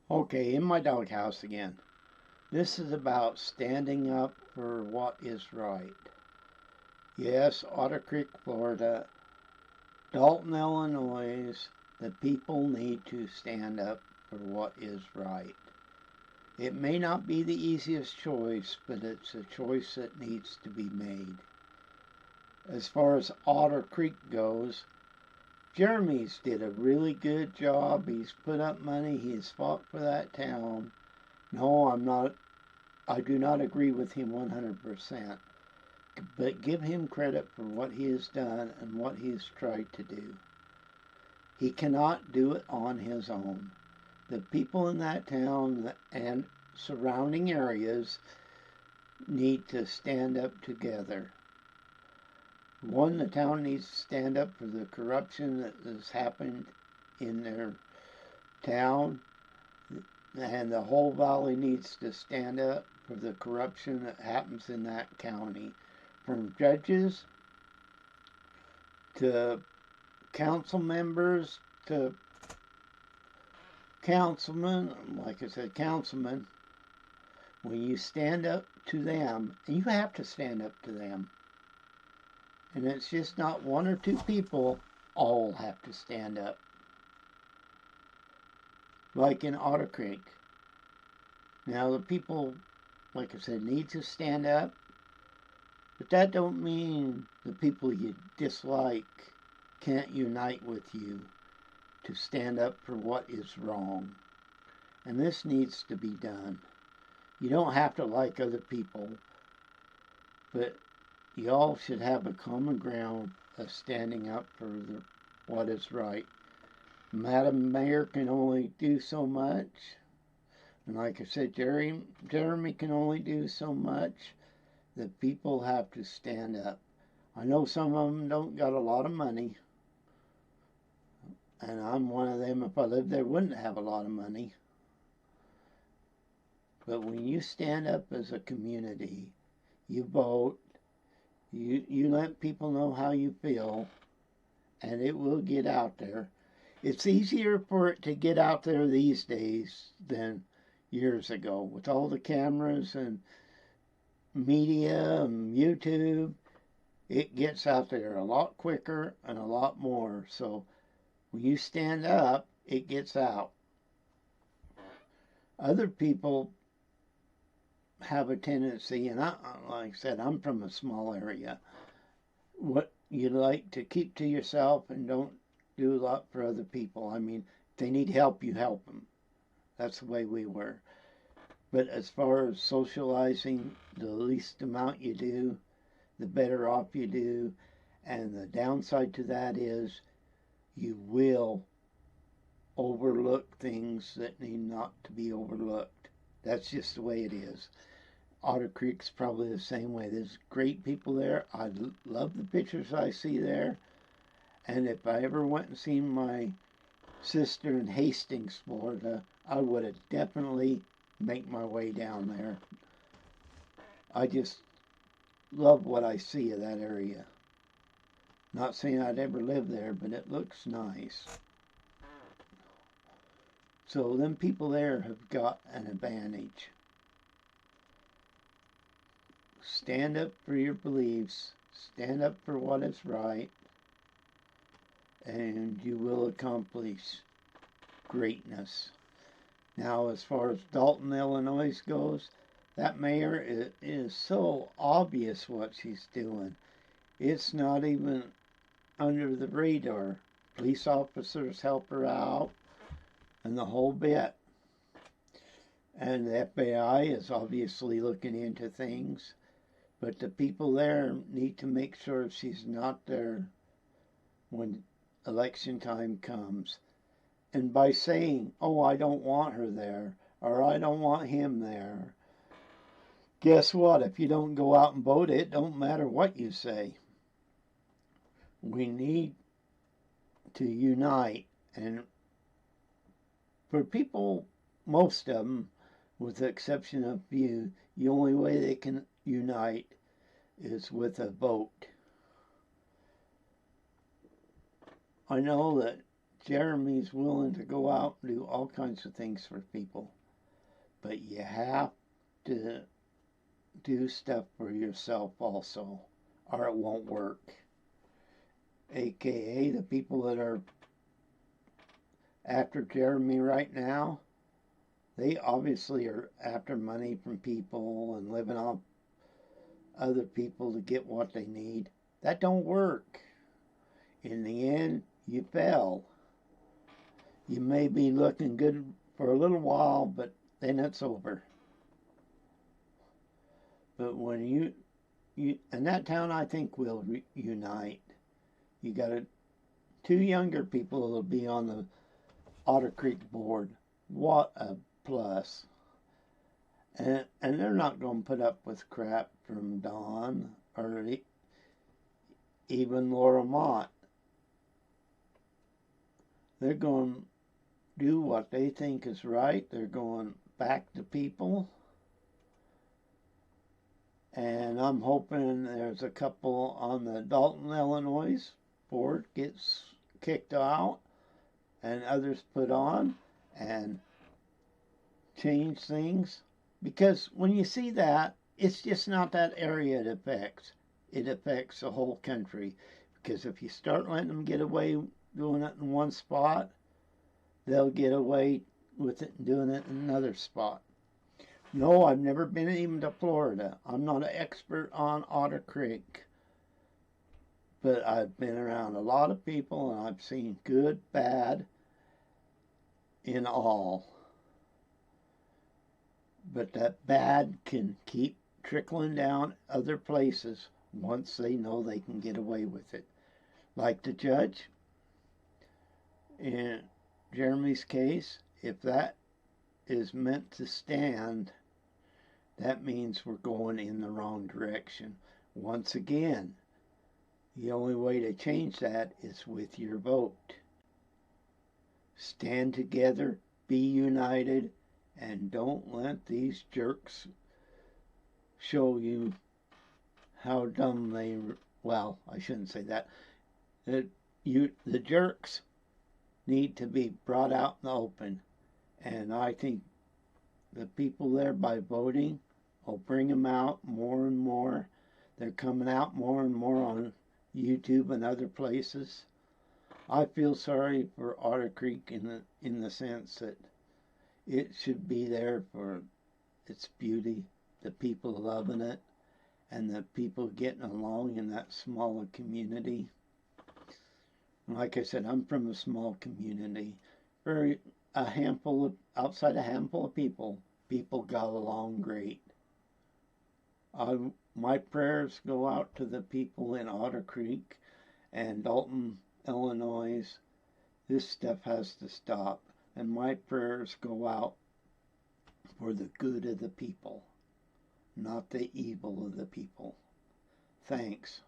Okay, in my doghouse again. This is about standing up for what is right. Yes, Otter Creek, Florida, Dalton, Illinois, the people need to stand up for what is right. It may not be the easiest choice, but it's a choice that needs to be made. As far as Otter Creek goes, Jeremy's did a really good job. He's put up money. He's fought for that town. No, I do not agree with him 100%, but give him credit for what he has done and what he has tried to do. He cannot do it on his own. The people in that town and surrounding areas need to stand up together. One, the town needs to stand up for the corruption that has happened in their town, and the whole valley needs to stand up for the corruption that happens in that county, from judges to council members to councilmen. Like I said, councilmen. When you stand up to them, and you have to stand up to them, and it's just not one or two people, all have to stand up. Like in Otter Creek. Now the people, like I said, need to stand up, but that don't mean the people you dislike can't unite with you to stand up for what is wrong. And this needs to be done. You don't have to like other people, but you all should have a common ground of standing up for what is right. Madam Mayor can only do so much. And like I said, Jeremy can only do so much. The people have to stand up. I know some of them don't got a lot of money, and I'm one of them. If I lived there, wouldn't have a lot of money. But when you stand up as a community, you vote, you let people know how you feel, and it will get out there. It's easier for it to get out there these days than years ago with all the cameras and media and YouTube. It gets out there a lot quicker and a lot more. So when you stand up, it gets out. Other people have a tendency, and like I said, I'm from a small area. What you like to keep to yourself and don't do a lot for other people. I mean, if they need help, you help them. That's the way we were. But as far as socializing, the least amount you do, the better off you do. And the downside to that is you will overlook things that need not to be overlooked. That's just the way it is. Otter Creek's probably the same way. There's great people there. I love the pictures I see there. And if I ever went and seen my sister in Hastings, Florida, I would have definitely make my way down there. I just love what I see of that area. Not saying I'd ever live there, but it looks nice. So them people there have got an advantage. Stand up for your beliefs, stand up for what is right, and you will accomplish greatness. Now, as far as Dalton, Illinois goes, that mayor is so obvious what she's doing. It's not even under the radar. Police officers help her out and the whole bit. And the FBI is obviously looking into things. But the people there need to make sure she's not there when election time comes. And by saying, oh, I don't want her there, or I don't want him there, guess what? If you don't go out and vote, it don't matter what you say. We need to unite. And for people, most of them, with the exception of few, the only way they can unite is with a vote. I know that Jeremy's willing to go out and do all kinds of things for people. But you have to do stuff for yourself also, or it won't work. AKA the people that are after Jeremy right now, they obviously are after money from people and living off other people to get what they need. That don't work. In the end, you fail. You may be looking good for a little while, but then it's over. But when you and that town, I think, will unite. You got two younger people that'll be on the Otter Creek board. What a plus. And they're not going to put up with crap from Don or even Laura Mott. They're going to do what they think is right. They're going back to people. And I'm hoping there's a couple on the Dalton, Illinois board gets kicked out and others put on and change things. Because when you see that, it's just not that area it affects. It affects the whole country. Because if you start letting them get away doing it in one spot, they'll get away with it and doing it in another spot. No, I've never been even to Florida. I'm not an expert on Otter Creek. But I've been around a lot of people and I've seen good, bad, in all. But that bad can keep trickling down other places once they know they can get away with it. Like the judge in Jeremy's case, if that is meant to stand, that means we're going in the wrong direction. Once again, the only way to change that is with your vote. Stand together, be united, and don't let these jerks show you how dumb they... Well, I shouldn't say that. The jerks need to be brought out in the open. And I think the people there, by voting, will bring them out more and more. They're coming out more and more on YouTube and other places. I feel sorry for Otter Creek in the sense that it should be there for its beauty, the people loving it, and the people getting along in that small community. Like I said, I'm from a small community. Outside a handful of people got along great. My prayers go out to the people in Otter Creek and Dalton, Illinois. This stuff has to stop. And my prayers go out for the good of the people, not the evil of the people. Thanks.